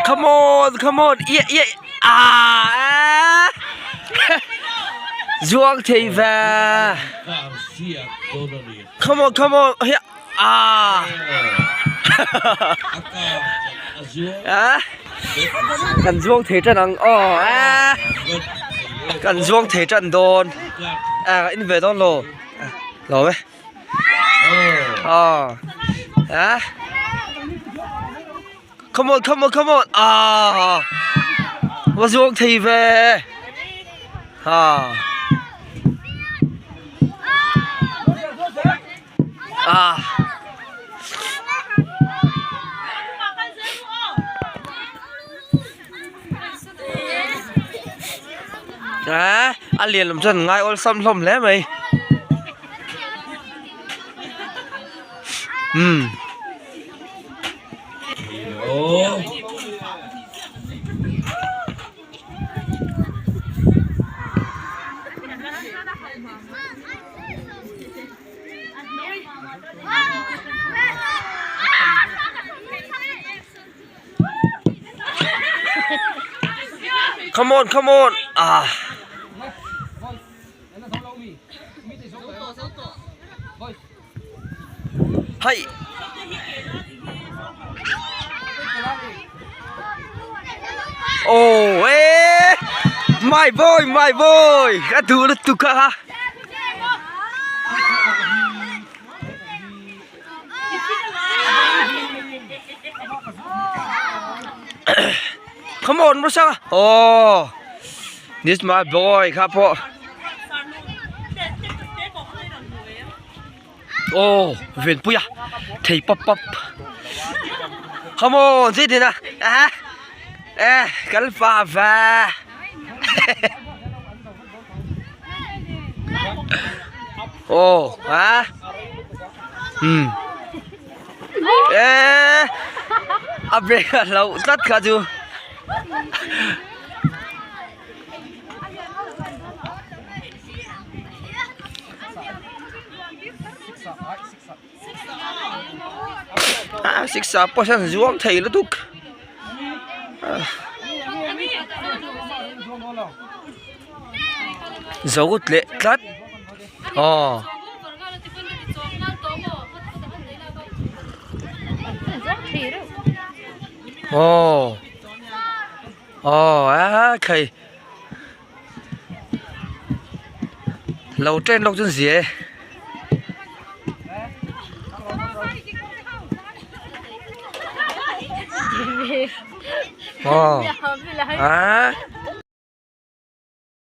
Come on, come on. Yeah, yeah. À. Zuang thì về. Come on, come on. Yeah. À. À. Cần Zuang thế trận ăn. À. Cần Zuang thế trận đồn. À, in về đón lô. Lô mấy. À. Come on, come on, come on. À. Và Zuang thì về. À. À. À, anh liền làm chân ngay ôn xăm lom lẽ mày. Come on, come on. À. Hay. Oh, my boy, my boy. Aduh, lu tuh kah? Come on, bro. Oh, this my boy, ครับพ่อ Oh, ven puya. Thầy pop pop. Come on, gì đi nè. À. Cái pha va. Oh, à. Break lâu tất cả chú. Siksa po siya Zuang thầy nó thúc. Dấu lệ cắt. Thầy lâu trên lâu chân gì ấy. À.